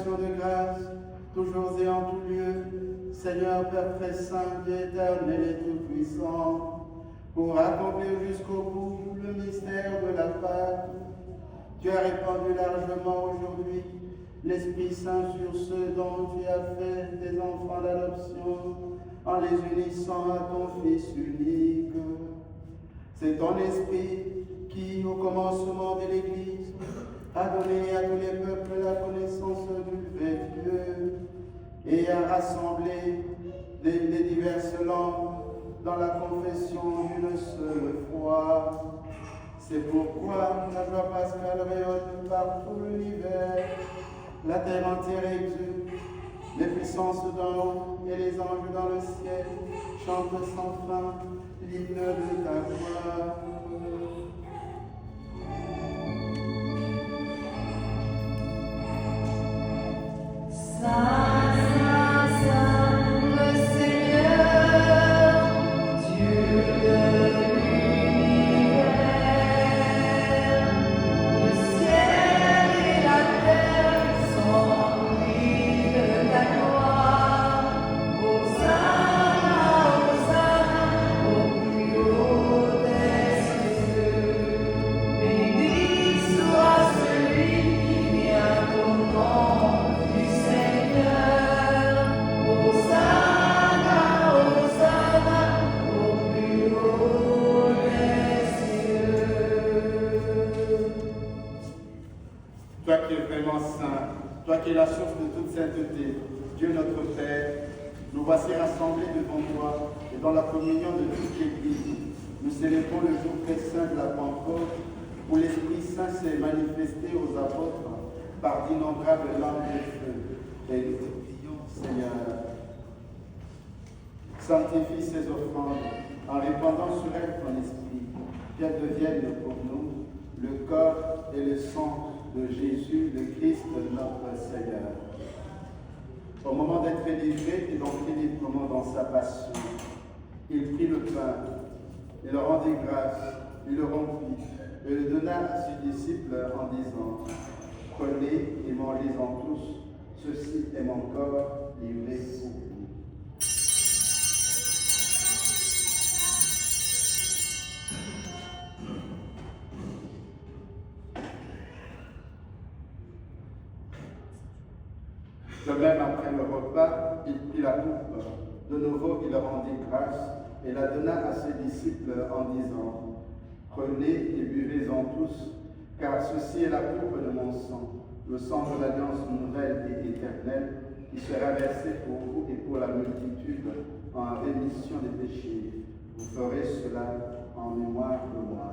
action de grâce, toujours et en tout lieu, Seigneur Père très saint, Dieu éternel et tout-puissant, pour accomplir jusqu'au bout le mystère de la Pâque. Tu as répandu largement aujourd'hui l'Esprit Saint sur ceux dont tu as fait des enfants d'adoption, en les unissant à ton Fils unique. C'est ton Esprit qui, au commencement de l'Église, a donné à tous les peuples la connaissance du vrai Dieu et a rassemblé les diverses langues dans la confession d'une seule foi. C'est pourquoi la joie pascale rayonne par tout l'univers, la terre entière exulte, les puissances d'en haut et les anges dans le ciel chantent sans fin l'hymne de ta gloire. Toi qui es vraiment saint, toi qui es la source de toute sainteté, Dieu notre Père, nous voici rassemblés devant toi et dans la communion de toute l'Église. Nous célébrons le jour très saint de la Pentecôte, où l'Esprit Saint s'est manifesté aux apôtres par d'innombrables lampes de feu. Et nous te prions, Seigneur, sanctifie ces offrandes en répandant sur elles ton esprit, qu'elles deviennent pour nous le corps et le sang de Jésus, le Christ, notre Seigneur. Au moment d'être livré et d'entrer librement dans sa passion, il prit le pain, il le rendit grâce, il le rompit et le donna à ses disciples en disant: prenez et mangez-en tous, ceci est mon corps livré pour vous. De même, après le repas, il prit la coupe. De nouveau, il rendit grâce et la donna à ses disciples en disant: prenez et buvez-en tous, car ceci est la coupe de mon sang, le sang de l'alliance nouvelle et éternelle, qui sera versé pour vous et pour la multitude en rémission des péchés. Vous ferez cela en mémoire de moi.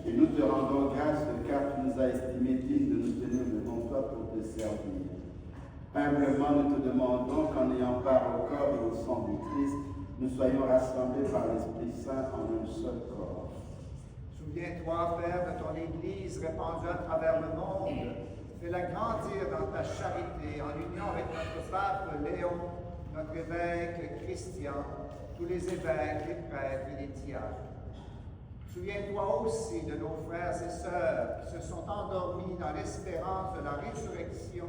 Et nous te rendons grâce car tu nous as estimés dignes de nous tenir devant toi pour te servir. Humblement, nous te demandons qu'en ayant part au corps et au sang du Christ, nous soyons rassemblés par l'Esprit Saint en un seul corps. Souviens-toi, Père, de ton Église répandue à travers le monde. Fais-la grandir dans ta charité, en union avec notre pape Léon, notre évêque Christian, tous les évêques, les prêtres et les diacres. Souviens-toi aussi de nos frères et sœurs qui se sont endormis dans l'espérance de la résurrection.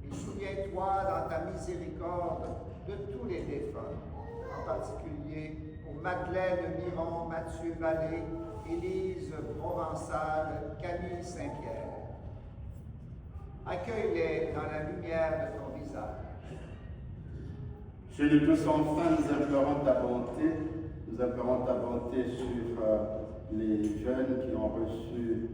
Et souviens-toi dans ta miséricorde de tous les défunts, en particulier pour Madeleine Miron, Mathieu Vallée, Élise Provençal, Camille Saint-Pierre. Accueille-les dans la lumière de ton visage. Dieu de tous enfin, nous implorons ta bonté. Nous implorons ta bonté sur les jeunes qui ont reçu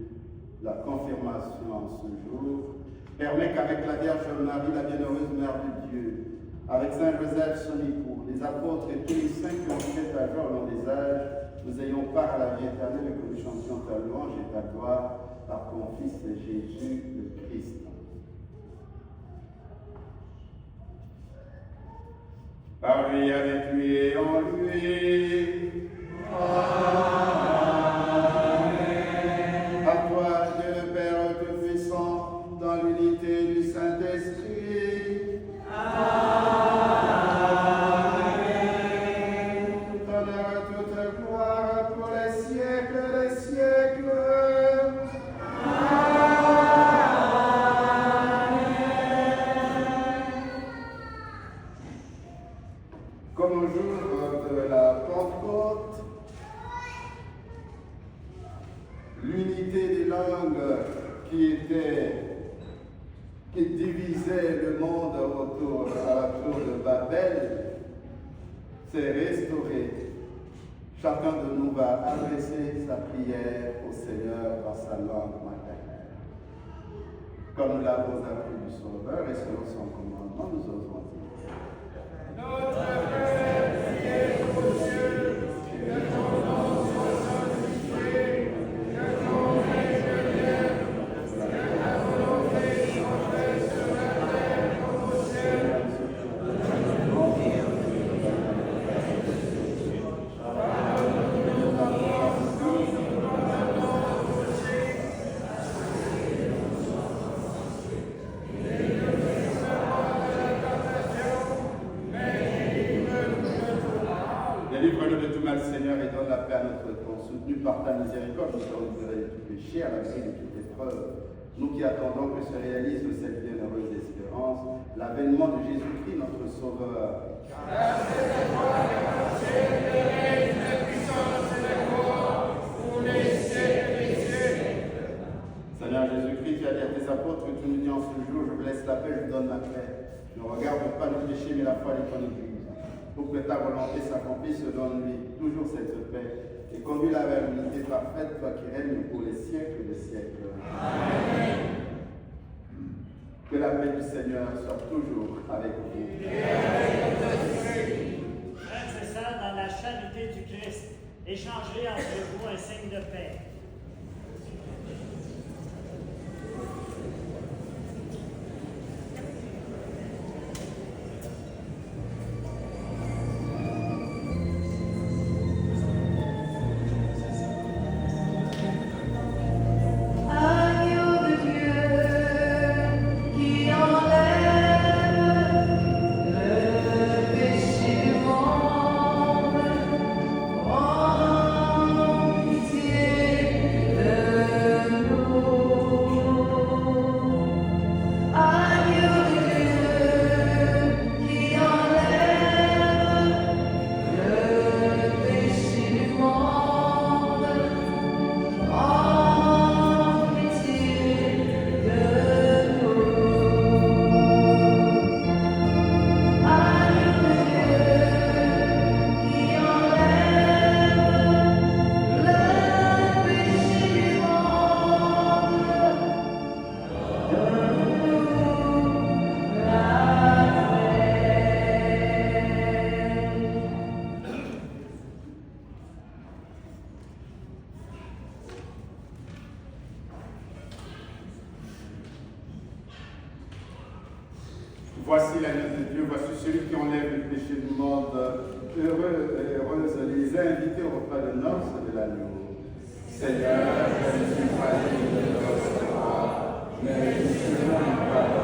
la confirmation en ce jour. Permets qu'avec la Vierge Marie, la bienheureuse Mère de Dieu, avec Saint Joseph, son époux, les apôtres et tous les saints qui ont fait ta joie au long des âges, nous ayons part à la vie éternelle et que nous chantions ta louange et ta gloire par ton Fils Jésus le Christ. Par lui, avec lui et en lui. Amen. À toi, Dieu le Père Tout-Puissant, dans l'unité du Saint-Esprit. Amen. T'honneur, toute gloire pour les siècles des siècles. Comme au jour de la Pentecôte, l'unité des langues qui divisait le monde autour de la tour de Babel s'est restaurée. Chacun de nous va adresser sa prière au Seigneur dans sa langue maternelle. Comme nous l'avons appris du Sauveur et selon son commandement, nous osons dire. Notre Père qui es aux cieux, que ton nom soit sanctifié, que ton règne vienne, que ta volonté soit faite sur la terre comme au ciel. Pardonne-nous nos offenses, comme nous pardonnons aux péchés. Et ne nous laisse pas de la tentation, mais délivre-nous de tout mal, Seigneur, et donne la paix à notre temps. Soutenu par ta miséricorde, nous serons libérés de tout péché, à l'abri de toute épreuve. Nous qui attendons que se réalise cette bienheureuse espérance, l'avènement de Jésus-Christ, notre Sauveur. Car c'est à toi que appartiennent le règne, la puissance et la gloire pour les siècles des siècles. Seigneur Jésus-Christ, tu as dit à tes apôtres que tu nous dis en ce jour, je vous laisse la paix, je vous donne la paix. Ne regarde pas le péché, mais la foi de ton Église. Pour que ta volonté s'accomplisse, donne-lui toujours cette paix et conduis-la vers l'unité parfaite, toi qui règnes pour les siècles des siècles. Amen. Que la paix du Seigneur soit toujours avec vous. Frères et sœurs, dans la charité du Christ, échangez entre vous un signe de paix. Voici l'agneau de Dieu, voici celui qui enlève le péché du monde. Heureux et heureuses les invités au repas de noces de l'agneau. Seigneur, je ne suis pas digne de te recevoir, mais je suis une parole.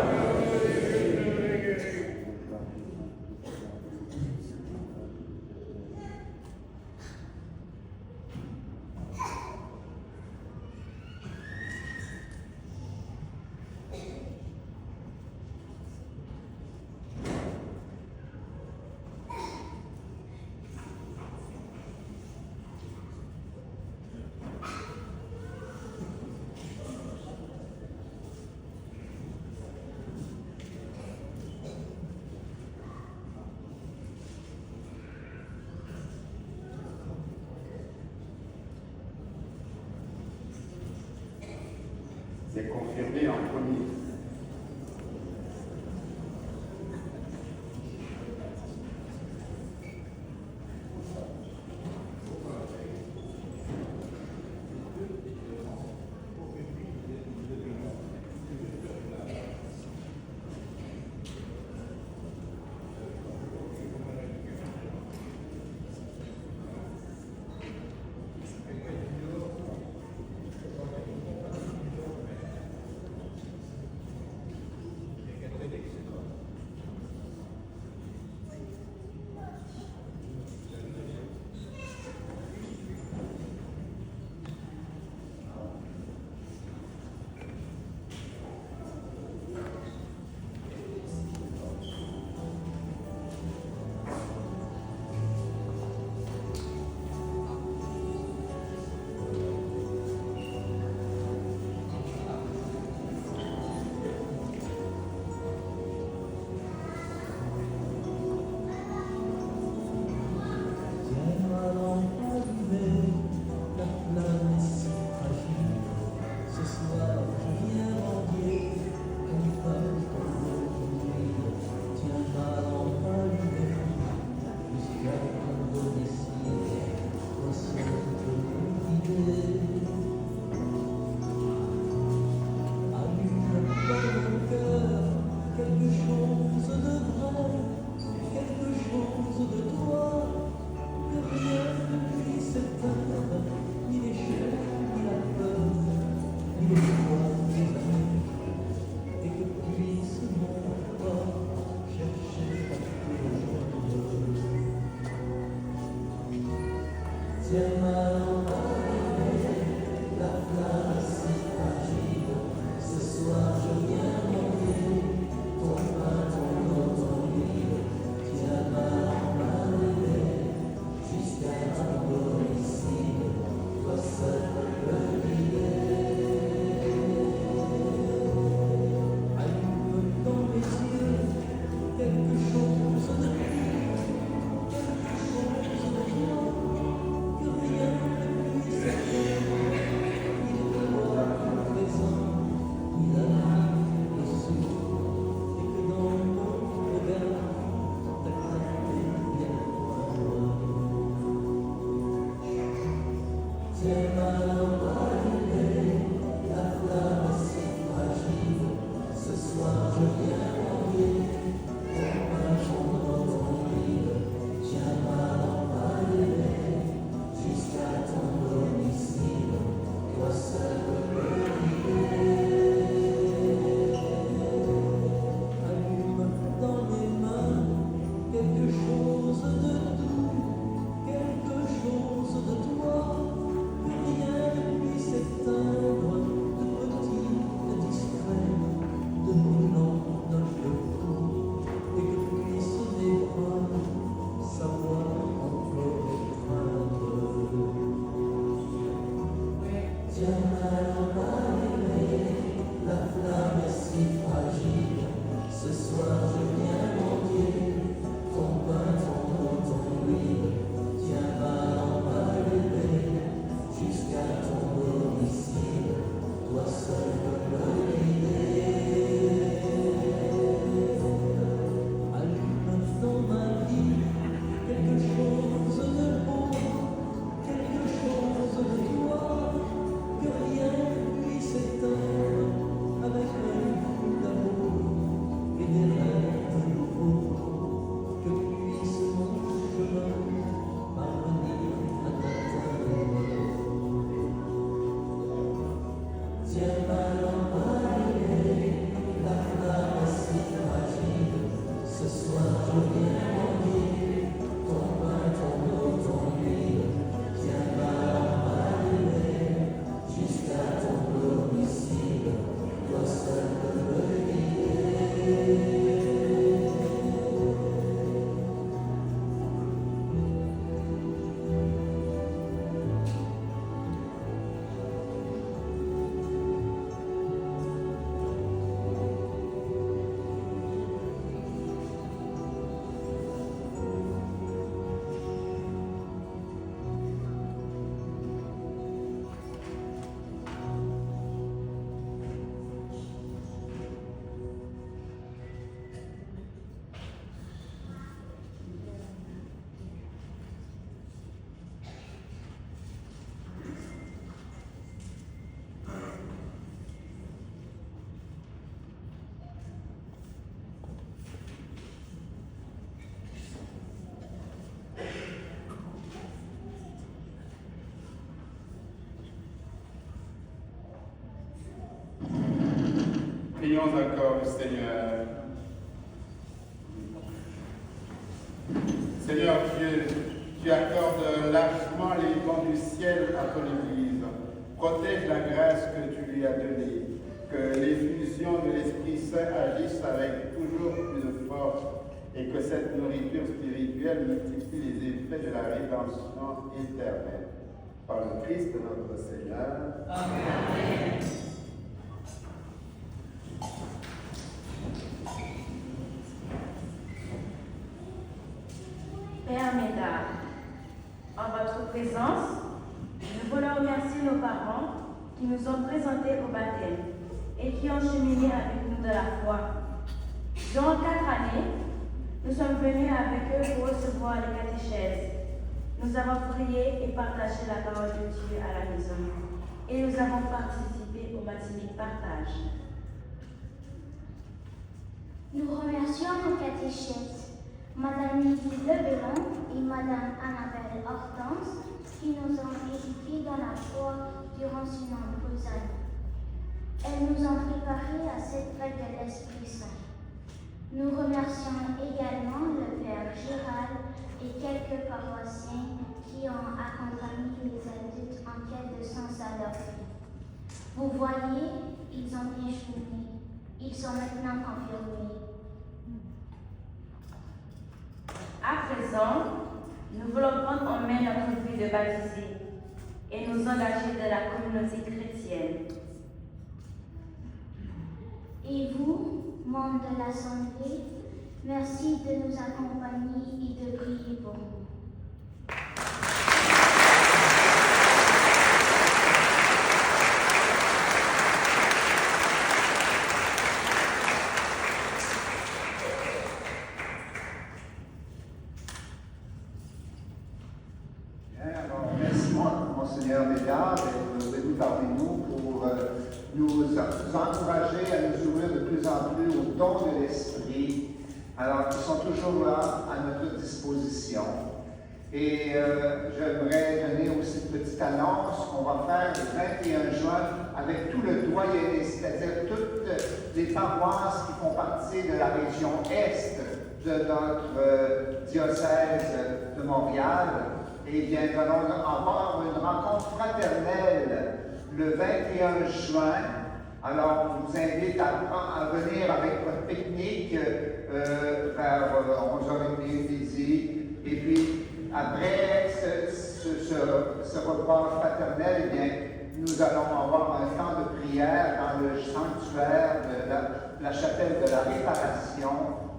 Prions encore le Seigneur. Seigneur Dieu, tu accordes largement les dons du ciel à ton Église. Protège la grâce que tu lui as donnée. Que l'effusion de l'Esprit Saint agisse avec toujours plus de force et que cette nourriture spirituelle multiplie les effets de la rédemption éternelle. Par le Christ notre Seigneur. Amen. Père Médard, en votre présence, nous voulons remercier nos parents qui nous ont présentés au baptême et qui ont cheminé avec nous de la foi. Durant 4 années, nous sommes venus avec eux pour recevoir les catéchèses. Nous avons prié et partagé la parole de Dieu à la maison et nous avons participé au matinée partage. Nous remercions nos catéchèses, Madame Lydie Lebellon et Madame Annabelle Hortense, qui nous ont édifiés dans la foi durant ces nombreuses années. Elles nous ont préparés à cette fête de l'Esprit Saint. Nous remercions également le Père Gérald et quelques paroissiens qui ont accompagné de sens à leur vie. Vous voyez, ils ont bien cheminé. Ils sont maintenant confirmés. À présent, nous voulons prendre en main notre vie de baptisé et nous engager dans la communauté chrétienne. Et vous, membres de l'Assemblée, merci de nous accompagner et de prier pour nous. Alors, merci Monseigneur Bédard d'être venu parmi nous pour nous encourager à nous ouvrir de plus en plus au don de l'Esprit, alors qu'ils sont toujours là à notre disposition. Et j'aimerais donner aussi une petite annonce qu'on va faire le 21 juin avec tout le doyenné, c'est-à-dire toutes les paroisses qui font partie de la région Est de notre diocèse de Montréal. Eh bien, nous allons avoir une rencontre fraternelle le 21 juin. Alors, on vous invite à venir avec votre pique-nique vers 11h30 midi. Et puis, après ce repas fraternel, eh bien, nous allons avoir un temps de prière dans le sanctuaire de la chapelle de la Réparation,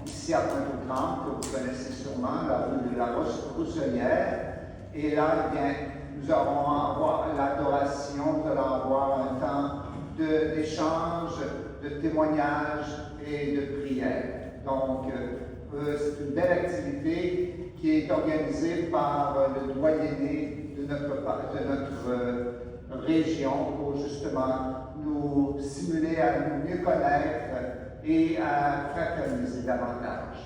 ici à Pointe-aux-Trembles, que vous connaissez sûrement, la rue de la Rousselière. Et là, eh bien, nous allons avoir l'adoration, nous allons avoir un temps d'échange, de témoignage et de prière. Donc, c'est une belle activité qui est organisée par le doyenné de notre région pour justement nous stimuler à nous mieux connaître et à fraterniser davantage.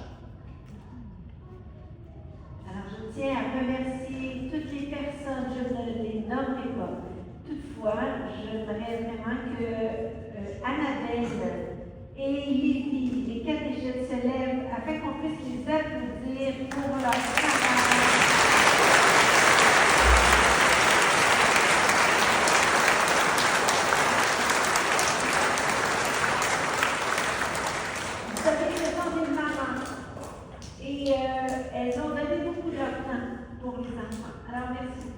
Alors, je tiens à remercier toutes les personnes, je ne les nommerai pas. Toutefois, j'aimerais vraiment que Annabelle et Lydie, les catéchètes, se lèvent afin qu'on puisse les applaudir pour leur travail. Vous savez, ce sont des mamans et elles ont donné beaucoup de leur temps pour les enfants. Alors, merci.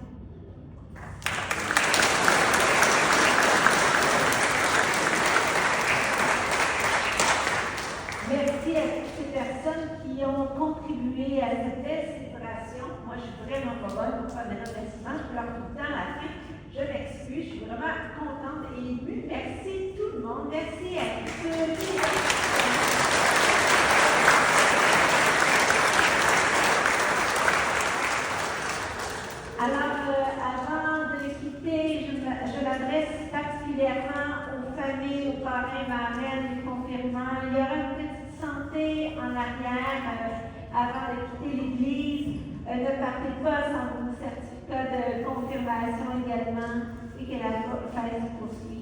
Merci à toutes ces personnes qui ont contribué à cette belle célébration. Moi, je suis vraiment pas bonne pour faire des remerciements. Je pleure tout le temps à la fin. Je m'excuse. Je suis vraiment contente et émue. Merci tout le monde. Merci à tous. Alors, avant de les quitter, je m'adresse particulièrement aux familles, aux parrains, marraines, les confirmants. Il y aura une petite santé en arrière avant de quitter l'Église. Ne partez pas sans vos certificats de confirmation également et que la fête se poursuive.